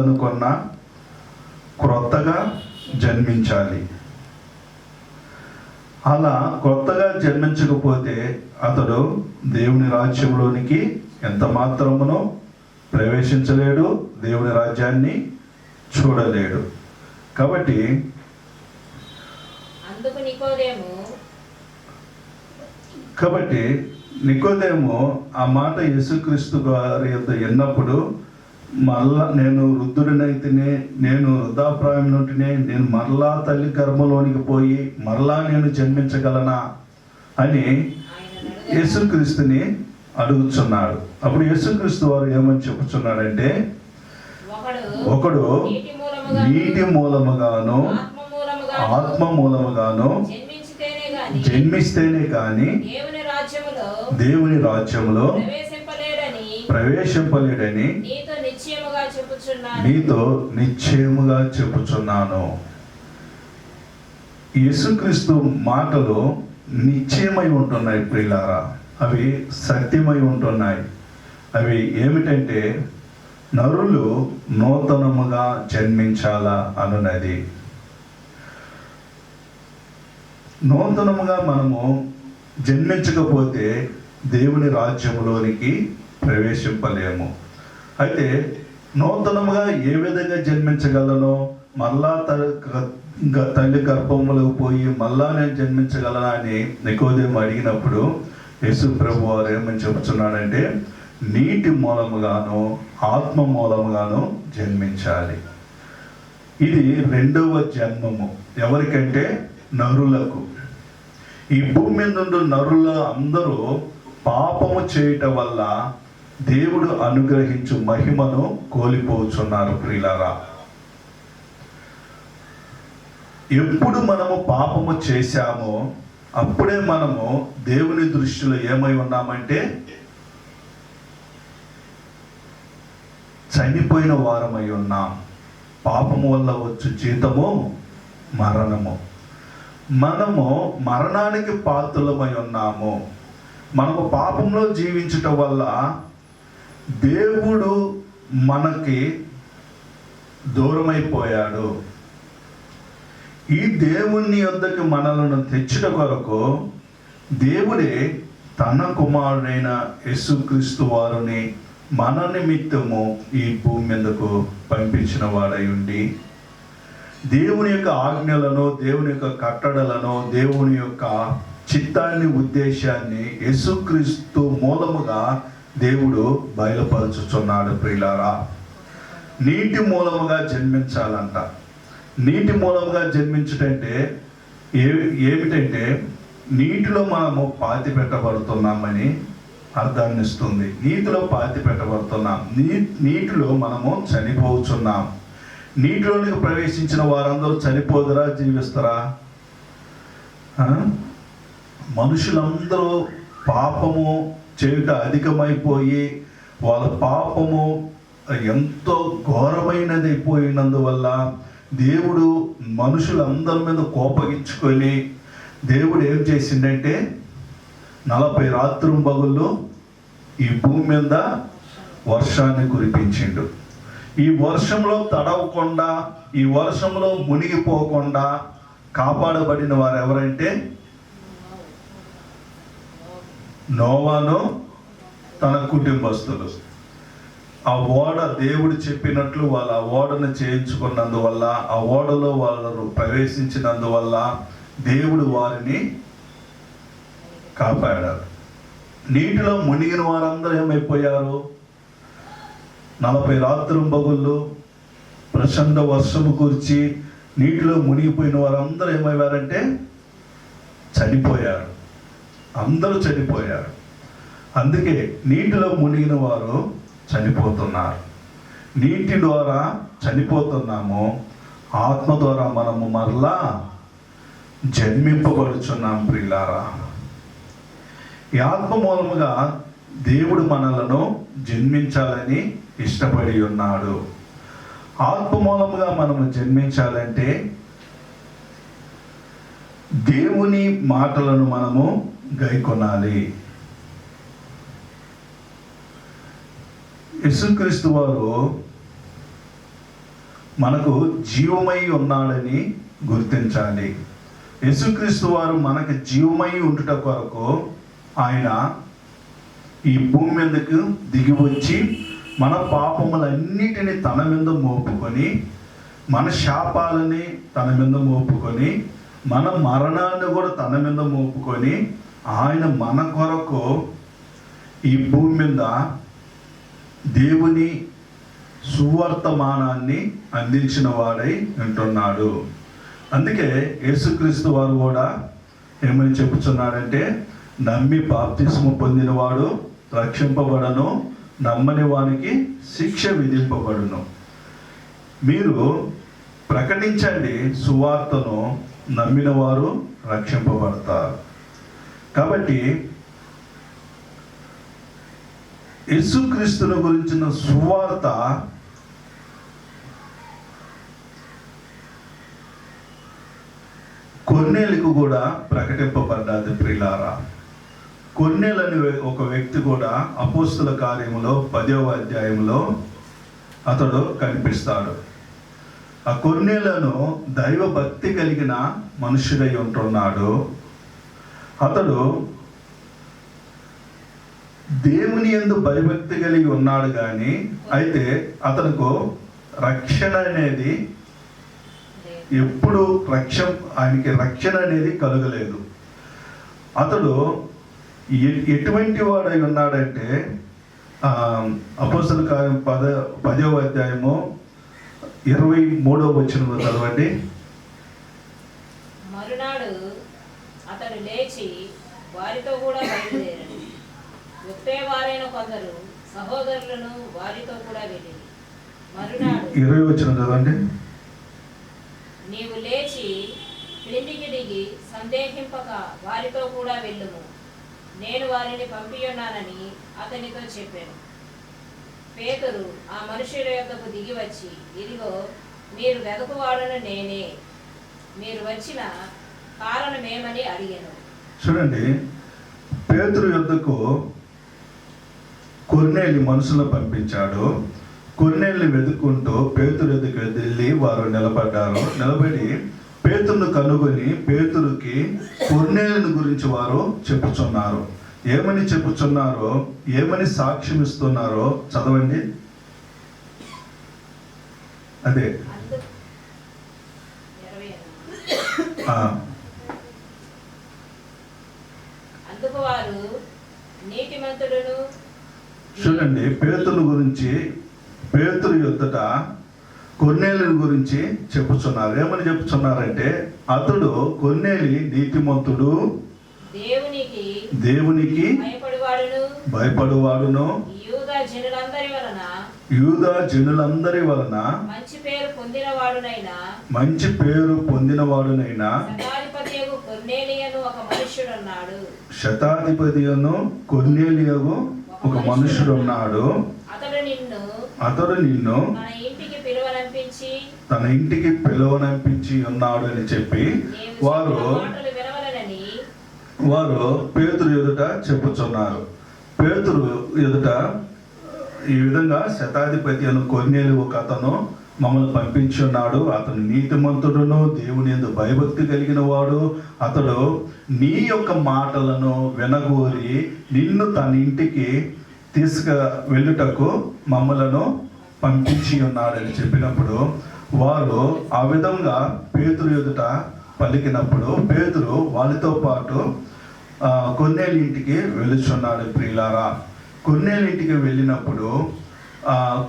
కావాలనుకున్నా క్రొత్తగా జన్మించాలి. అలా కొత్తగా జన్మించకపోతే అతడు దేవుని రాజ్యంలోనికి ఎంత మాత్రమునో ప్రవేశించలేడు, దేవుని రాజ్యాన్ని చూడలేడు. కాబట్టి నికోదేము ఆ మాట యేసుక్రీస్తు గారి యొద్ద విన్నప్పుడు, మళ్ళా నేను వృద్ధుడినైతేనే, నేను వృద్ధాప్రాయం నుండినే, నేను మరలా తల్లి గర్భంలోనికి పోయి మరలా నేను జన్మించగలనా అని యేసుక్రీస్తుని అడుగుతున్నాడు. అప్పుడు యేసుక్రీస్తు వారు ఏమని చెప్పుచున్నాడంటే, ఒకడు నీటి మూలముగాను ఆత్మ మూలముగాను జన్మిస్తేనే కానీ దేవుని రాజ్యములో ప్రవేశింపలేడని నీతో నిశ్చయముగా చెప్పుచున్నాను. యేసుక్రీస్తు మాటలు నిశ్చయమై ఉంటున్నాయి ప్రియులారా, అవి సత్యమై ఉంటున్నాయి. అవి ఏమిటంటే, నరులు నూతనముగా జన్మించాలా అనున్నది. నూతనముగా మనము జన్మించకపోతే దేవుని రాజ్యంలోనికి ప్రవేశింపలేము. అయితే నూతనముగా ఏ విధంగా జన్మించగలనో, మళ్ళా తల్లి గర్భములకు పోయి మళ్ళా నేను జన్మించగలనా అని నికోదేము అడిగినప్పుడు యేసు ప్రభు వారు ఏమని చెబుతున్నాడంటే, నీటి మూలముగాను ఆత్మ మూలముగాను జన్మించాలి. ఇది రెండవ జన్మము. ఎవరికంటే? నరులకు. ఈ భూమి మీద నుండి నరుల అందరూ పాపము చేయటం వల్ల దేవుడు అనుగ్రహించు మహిమను కోల్పోతున్నారు ప్రియులారా. ఎప్పుడు మనము పాపము చేశామో అప్పుడే మనము దేవుని దృష్టిలో ఏమై ఉన్నామంటే చనిపోయిన వారమై ఉన్నాం. పాపము వల్ల వచ్చు జీతము మరణము. మనము మరణానికి పాత్రులమై ఉన్నాము. మనము పాపంలో జీవించటం వల్ల దేవుడు మనకి దూరమైపోయాడు. ఈ దేవుని యొద్దకు మనలను తెచ్చుట కొరకు దేవుడే తన కుమారుడైన యేసుక్రీస్తు వారిని మన నిమిత్తము ఈ భూమి మీదకు పంపించిన వాడై ఉండి, దేవుని యొక్క ఆజ్ఞలను, దేవుని యొక్క కట్టడలను, దేవుని యొక్క చిత్తాన్ని, ఉద్దేశాన్ని యేసుక్రీస్తు మూలముగా దేవుడు బయలుపరుచుచున్నాడు ప్రియులారా. నీటి మూలముగా జన్మించాలంట. నీటి మూలముగా జన్మించుటంటే ఏమిటంటే, నీటిలో మనము పాతి పెట్టబడుతున్నామని అర్థాన్ని ఇస్తుంది. నీటిలో పాతి పెట్టబడుతున్నాం. నీటిలో మనము చనిపోతున్నాం. నీటిలోనికి ప్రవేశించిన వారందరూ చనిపోదురా, జీవిస్తారా? మనుషులందరూ పాపము చేయుట అధికమైపోయి వాళ్ళ పాపము ఎంతో ఘోరమైనది అయిపోయినందువల్ల దేవుడు మనుషులందరి మీద కోపగించుకొని దేవుడు ఏం చేసిందంటే 40 రాత్రింబగళ్ళు ఈ భూమి మీద వర్షాన్ని కురిపించిండు. ఈ వర్షంలో తడవకుండా, ఈ వర్షంలో మునిగిపోకుండా కాపాడబడిన వారు ఎవరంటే నోవాను తన కుటుంబస్తులు. ఆ ఓడ దేవుడు చెప్పినట్లు వాళ్ళ ఆ ఓడను చేయించుకున్నందువల్ల, ఆ ఓడలో వాళ్ళు ప్రవేశించినందువల్ల దేవుడు వారిని కాపాడారు. నీటిలో మునిగిన వారందరూ ఏమైపోయారు? 40 రాత్రింబగళ్ళు ప్రచండ వర్షము కురిచి నీటిలో మునిగిపోయిన వారందరూ ఏమయ్యారంటే చనిపోయారు. అందరూ చనిపోయారు. అందుకే నీటిలో మునిగిన వారు చనిపోతున్నారు. నీటి ద్వారా చనిపోతున్నాము, ఆత్మ ద్వారా మనము మరలా జన్మింపబడుచున్నాం ప్రియులారా. ఈ ఆత్మ మూలముగా దేవుడు మనలను జన్మించాలని ఇష్టపడి ఉన్నాడు. ఆత్మ మూలముగా మనము జన్మించాలంటే దేవుని మాటలను మనము గైకొనాలి. యేసుక్రీస్తు వారు మనకు జీవమై ఉన్నాడని గుర్తించాలి. యేసుక్రీస్తు వారు మనకు జీవమై ఉండుట కొరకు ఆయన ఈ భూమి మీదకు దిగి వచ్చి మన పాపములన్నిటిని తన మీద మోపుకొని, మన శాపాలని తన మీద మోపుకొని, మన మరణాన్ని కూడా తన మీద మోపుకొని, ఆయన మన కొరకు ఈ భూమి మీద దేవుని సువర్తమానాన్ని అందించిన వాడై ఉంటున్నాడు. అందుకే యేసుక్రీస్తు వారు కూడా ఏమని చెప్పుచున్నాడంటే, నమ్మి బాప్తిస్ము పొందినవాడు రక్షింపబడను, నమ్మని వానికి శిక్ష విధింపబడును. మీరు ప్రకటించండి సువార్తను, నమ్మిన వారు రక్షింపబడతారు. కాబట్టి యేసుక్రీస్తుని గురించిన సువార్త కొర్నేలుకు కూడా ప్రకటింపబడ్డది ప్రియులారా. కొర్నేలని ఒక వ్యక్తి కూడా అపోస్తుల కార్యములో 10వ అధ్యాయంలో అతడు కనిపిస్తాడు. ఆ కొర్నేలను దైవ భక్తి కలిగిన మనుషుడై ఉంటున్నాడు. అతడు దేవుని యందు భయభక్తి కలిగి ఉన్నాడు, కానీ అయితే అతనికి రక్షణ అనేది ఎప్పుడు ఆయనకి రక్షణ అనేది కలగలేదు. అతడు ఎటువంటి వాడై ఉన్నాడంటే, అపోస్తల కార్యం 10వ అధ్యాయము 23వ వచనంలో చదవండి. మరునాడు అతడు లేచి వారితో కూడా బయలుదేరాడు. వారైన కొందరు సహోదరులను వారితో కూడా వెళ్ళి, మరునాడు 20వ వచనం చదవండి. నీవు లేచి క్రిందికి దిగి సందేహింపక వారితో కూడా వెళ్ళుము, నేను వారిని పంపియున్నానని అతనితో చెప్పాను. పేతురు ఆ మనుషుల యొద్దకు దిగి వచ్చి, ఇదిగో మీరు వెదకువాడను నేనే, మీరు వచ్చిన కారణమేమని అడిగాను. చూడండి, పేతురు యొద్దకు కొర్నేలి మనుషులను పంపించాడు. కొర్నేలిని వెతుక్కుంటూ పేతురు ఎదుకు వెళ్ళి వారు నిలబడి పేతురును కనుగొని పేతురుకి కొర్నేలిని గురించి వారు చెప్పుచున్నారు. ఏమని చెప్పుచున్నారో, ఏమని సాక్ష్యం ఇస్తున్నారో చదవండి. అదే అందుకు వారు నీతిమంతుడును. చూడండి, పేతురు యొద్దట కొర్నేలిని గురించి చెప్పుచున్నారు. ఏమని చెప్పుచున్నారంటే, అతడు కొర్నేలి నీతిమంతుడు, దేవునికి భయపడువాడును, యూదా జనులందరి వలన మంచి పేరు పొందినవాడునైనా శతాధిపతియను కొర్నేలియు ఒక మనుషుడున్నాడు. అతడు నిన్ను తన ఇంటికి పిలువనంపించి ఉన్నాడు అని చెప్పి వారు పేతురు ఎదుట చెప్పుచున్నారు. పేతురు ఎదుట ఈ విధంగా శతాధిపతి అను కొర్నేలి ఒక అతను మమ్మల్ని పంపించి ఉన్నాడు, అతను నీతిమంతుడును, దేవుని యందు భయభక్తి కలిగిన వాడు, అతడు నీ యొక్క మాటలను వినగోరి నిన్ను తన ఇంటికి వెళ్ళుటకు మమ్మలను పంపించి ఉన్నాడని చెప్పినప్పుడు వారు ఆ విధంగా పేతురు ఎదుట పలికినప్పుడు పేతురు వాళ్ళతో పాటు కొర్నేలి ఇంటికి వెళ్ళుచున్నాడు. ప్రియులారా, కొర్నేలి ఇంటికి వెళ్ళినప్పుడు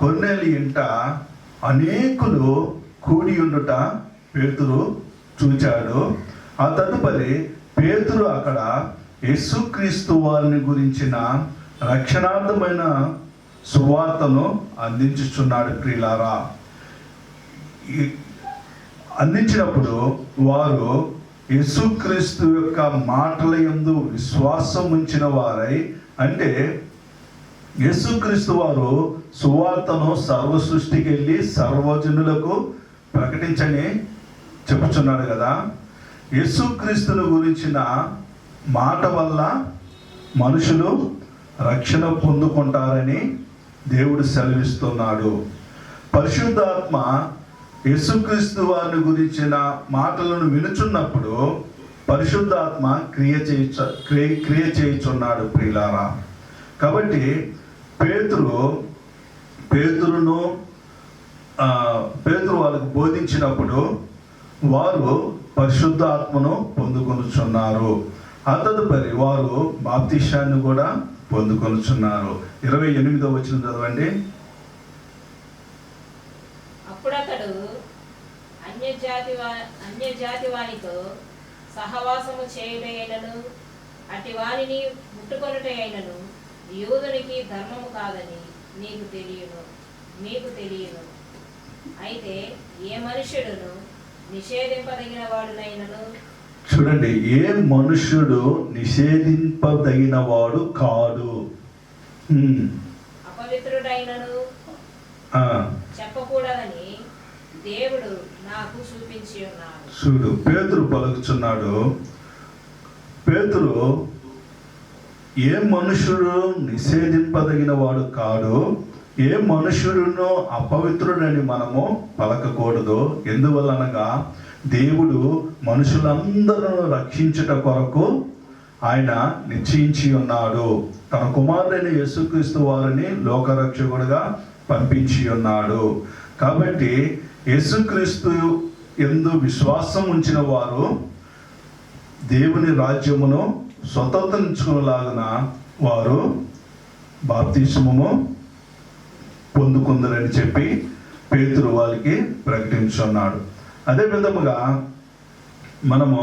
కొర్నేలి ఇంట అనేకులు కూడి ఉండుట పేతురు చూచాడు. ఆ తదుపరి పేతురు అక్కడ యేసుక్రీస్తు వారిని గురించిన రక్షణార్థమైన సువార్తను అందించుచున్నాడు. ప్రియులారా, అందించినప్పుడు వారు యేసుక్రీస్తు యొక్క మాటల యందు విశ్వాసం ఉంచిన వారై, అంటే యేసుక్రీస్తు వారు సువార్తను సర్వ సృష్టికి వెళ్ళి సర్వజనులకు ప్రకటించని చెప్పుచున్నాడు కదా. యేసుక్రీస్తును గురించిన మాట వల్ల మనుషులు రక్షణ పొందుకుంటారని దేవుడు సెలవిస్తున్నాడు. పరిశుద్ధాత్మ యేసుక్రీస్తు వారిని గురించిన మాటలను వినుచున్నప్పుడు పరిశుద్ధాత్మ క్రియ చేయుచున్నాడు ప్రియులారా. కాబట్టి పేతురు వాళ్ళకు బోధించినప్పుడు వారు పరిశుద్ధాత్మను పొందుకొనుచున్నారు. తదుపరి వారు బాప్తిష్యాన్ని కూడా పొందుకొనుచున్నారు. 28వ వచనం చదవండి. అప్పుడతడు అన్యజాతి వానితో సహవాసము చేయుటైనను అట్టి వానిని ముట్టుకొనుటైనను యూదునికి ధర్మము కాదని మీకు తెలియను. అయితే ఏ మనుష్యుడును నిషేధింపదగిన వాడునైనను, చూడండి, ఏ మనుష్యుడు నిషేధింపదగిన వాడు కాడు, అపవిత్రుడైనను చెప్పకూడదని దేవుడు నాకు చూపించి ఉన్నాడు. చూడు, పేతురు పలుకుచున్నాడు. పేతురు ఏ మనుషుడు నిషేధింపదగిన వాడు కాడు, ఏ మనుషుడును అపవిత్రుడని మనము పలకకూడదు. ఎందువల్లనగా దేవుడు మనుషులందరూ రక్షించుట కొరకు ఆయన నిశ్చయించి ఉన్నాడు. తన కుమారుడైన యేసుక్రీస్తు వారిని లోకరక్షకుడుగా పంపించి ఉన్నాడు. కాబట్టి యేసుక్రీస్తు యందు విశ్వాసం ఉంచిన వారు దేవుని రాజ్యమును స్వతంత్రించుకునేలాగున వారు బాప్తిస్మము పొందుకుందరని చెప్పి పేతురు వాళ్ళకి ప్రకటించున్నాడు. అదే విధముగా మనము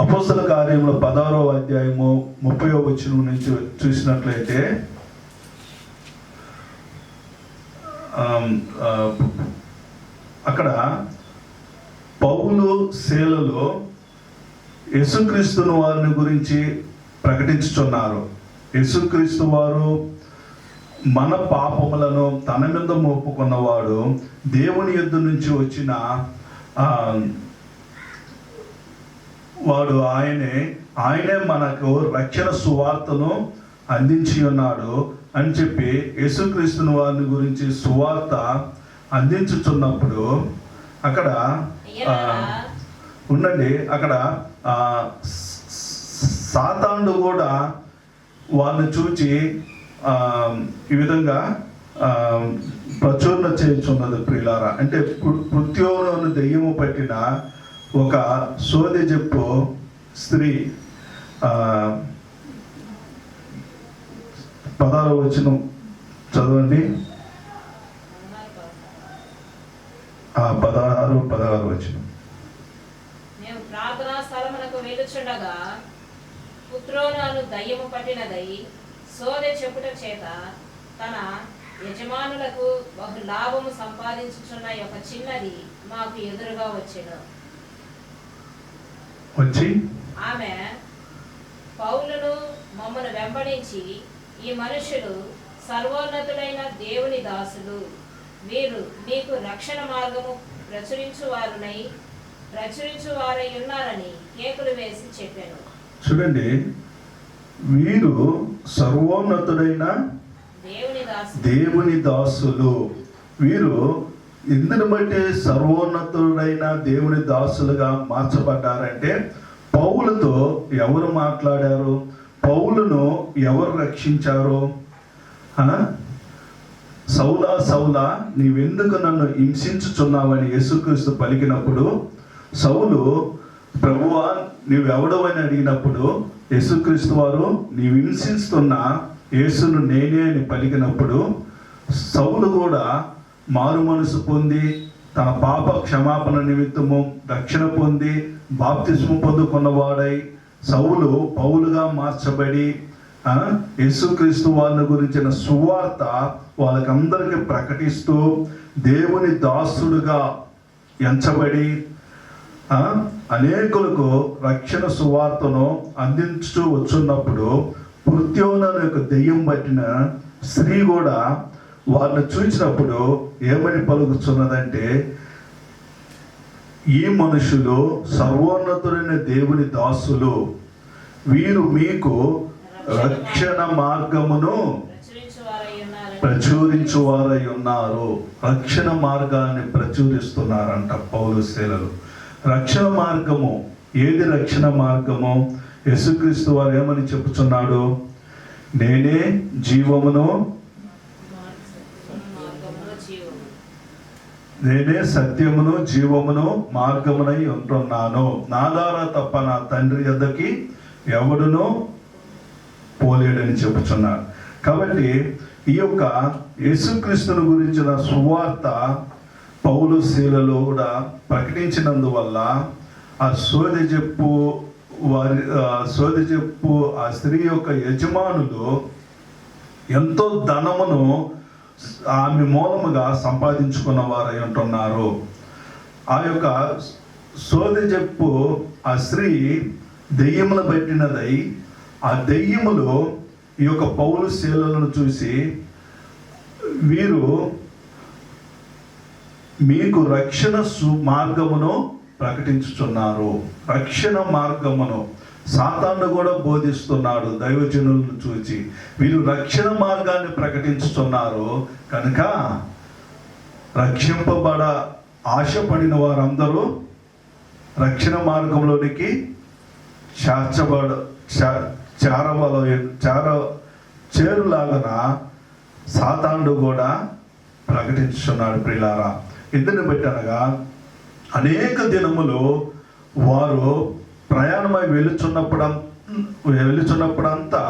అపోస్తల కార్యముల 16వ అధ్యాయము 30వ వచనం నుంచి చూసినట్లయితే అక్కడ పౌలు శీలలు యేసుక్రీస్తును వారిని గురించి ప్రకటించుచున్నారు. యేసుక్రీస్తు వారు మన పాపములను తన మీద మోపుకున్నవాడు, దేవుని యొద్ద నుంచి వచ్చిన వాడు ఆయనే మనకు రక్షణ సువార్తను అందించి ఉన్నాడు అని చెప్పి యేసుక్రీస్తుని వారిని గురించి సువార్త అందించుచున్నప్పుడు అక్కడ అక్కడ సాతానుడు కూడా వారిని చూచి ఈ విధంగా ప్రచురణ చేయుచున్నది ప్రియులారా. అంటే పృథ్వీలోని దెయ్యము పట్టిన ఒక సోదె చెప్పు స్త్రీ 16వ వచనం చదవండి. 16 వచనం. మేము ప్రార్థనా స్థలమునకు వెళ్ళుచుండగా పుత్రోను దయ్యము పట్టినదై సోదె చెప్పుట చేత తన యజమానులకు బహు లాభము సంపాదించుచున్న ఒక చిన్నది మాకు ఎదురుగా వచ్చి ఆమె పౌలును మమ్మను వెంబడించి, ఈ మనుషులు సర్వోన్నతుడైన దేవుని దాసులు, వీరు మీకు రక్షణ మార్గము ప్రచురించువారై ఉన్నారని కేకులు వేసి చెప్పాను. చూడండి, వీరు సర్వోన్నతుడైన దేవుని దాసులు. వీరు ఎందుని బట్టి సర్వోన్నతుడైన దేవుని దాసులుగా మార్చబడ్డారంటే పౌలుతో ఎవరు మాట్లాడారు, పౌలును ఎవరు రక్షించారు? సౌలా సౌలా, నీవెందుకు నన్ను హింసించుచున్నావని యేసుక్రీస్తు పలికినప్పుడు సౌలు, ప్రభువా నీవెవడవని అడిగినప్పుడు యేసుక్రీస్తు వారు నీవు హింసిస్తున్న యేసును నేనే అని పలికినప్పుడు సౌలు కూడా మారు మనసు పొంది తన పాప క్షమాపణ నిమిత్తము రక్షణ పొంది బాప్తిస్మం పొందుకున్నవాడై సౌలు పౌలుగా మార్చబడి యేసుక్రీస్తు వారిని గురించిన సువార్త వాళ్ళకందరికీ ప్రకటిస్తూ దేవుని దాసుడుగా ఎంచబడి అనేకులకు రక్షణ సువార్తను అందించుతూ వచ్చున్నప్పుడు పృథ్వీలోని యొక్క దెయ్యం పట్టిన స్త్రీ కూడా వారిని చూసినప్పుడు ఏమని పలుకుతున్నదంటే, ఈ మనుషులు సర్వోన్నతుడైన దేవుని దాసులు, వీరు మీకు రక్షణ మార్గమును ప్రచురించువారై ఉన్నారు. రక్షణ మార్గాన్ని ప్రచురిస్తున్నారంట పౌలు శీలలు. రక్షణ మార్గము ఏది? రక్షణ మార్గము యేసుక్రీస్తు వారు ఏమని చెప్పుచున్నాడు? నేనే జీవమును, నేనే సత్యమును జీవమును మార్గమునై ఉంటున్నాను. నా ద్వారా తప్ప నా తండ్రి యొద్దకి ఎవడునూ పోలేడని చెప్పుచున్నాడు. కాబట్టి ఈ యొక్క యేసుక్రీస్తుని గురించిన సువార్త పౌలు శీలలు కూడా ప్రకటించినందువల్ల ఆ సోదెజెప్పు ఆ స్త్రీ యొక్క యజమానులు ఎంతో ధనమును ఆమె మూలముగా సంపాదించుకున్న వారై ఉంటున్నారు. ఆ యొక్క సోదెజెప్పు ఆ స్త్రీ దెయ్యములు పట్టినదై, ఆ దెయ్యములు ఈ యొక్క పౌలు శీలలను చూసి, వీరు మీకు రక్షణ మార్గమును ప్రకటించుచున్నారు. రక్షణ మార్గమును సాతాను కూడా బోధిస్తున్నాడు. దైవజనులను చూచి వీరు రక్షణ మార్గాన్ని ప్రకటించుతున్నారు కనుక రక్షింపబడ ఆశపడిన వారందరూ రక్షణ మార్గంలోనికి చేరులాగన సాతానుడు కూడా ప్రకటించుతున్నాడు. ప్రియులారా, ఎందుని బట్టనగా అనేక దినములు వారు ప్రయాణమై వెళుచున్నప్పుడంతా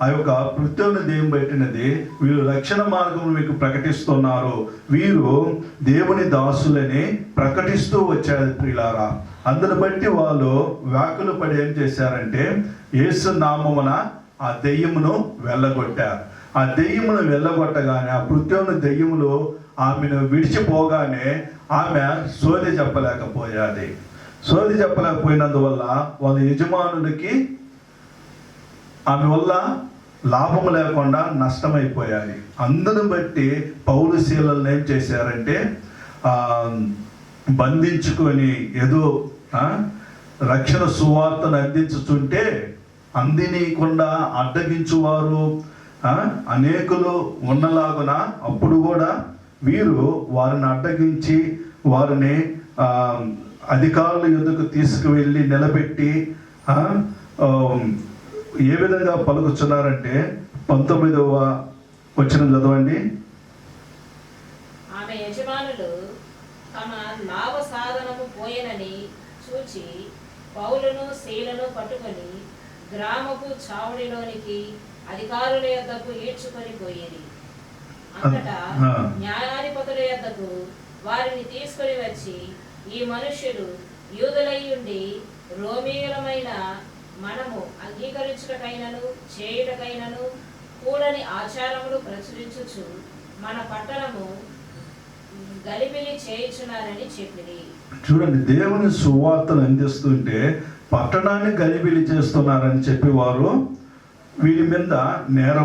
ఆ యొక్క పృథ్వీని దేయం పెట్టినది, వీరు రక్షణ మార్గం మీకు ప్రకటిస్తున్నారు, వీరు దేవుని దాసులని ప్రకటిస్తూ వచ్చారు. ప్రియులారా, అందుని బట్టి వాళ్ళు వ్యాకులు పడి ఏం చేశారంటే యేసు నామమున ఆ దెయ్యమును వెళ్ళగొట్టారు. ఆ దెయ్యమును వెళ్ళగొట్టగానే ఆ పృథ్వీని దెయ్యములు ఆమెను విడిచిపోగానే ఆమె సోది చెప్పలేకపోయినందువల్ల వాళ్ళ యజమానులకి ఆమె వల్ల లాభం లేకుండా నష్టమైపోయాయి. అందును బట్టి పౌలు శీలలను ఏం చేశారంటే బంధించుకొని ఏదో రక్షణ సువార్తను అందించుతుంటే అందినీయకుండా అడ్డగించువారు అనేకులు ఉన్నలాగున అప్పుడు కూడా వీరు వారిని అడ్డగించి వారిని అధికారుల యొద్దకు తీసుకువెళ్ళి నిలబెట్టి ఏ విధంగా పలుకుతున్నారంటే 19వ వచనం చదవండి. ఆమె యజమానులు తమ లాభ సాధనము పోయెనని చూచి పౌలును శీలను పట్టుకొని గ్రామపు చావుడిలోనికి అధికారుల యొద్దకు ఈడ్చుకొని పోయేది. అంతటా న్యాయాధిపతుల యొద్దకు వారిని తీసుకొని వచ్చి, ఈ మనుష్యులు యూదులై ఉండి రోమీయులమైన మనము అంగీకరించుటకైనను చేయుటకైనను కూడని ఆచారములు ప్రచురించుచు మన పట్టణము గలిబిలి చేయుచున్నారని చెప్పింది. చూడండి, దేవుని సువార్తను అందిస్తుంటే పట్టణాన్ని గలిబిలి చేస్తున్నారని చెప్పి వారు వీరి మీద నేరం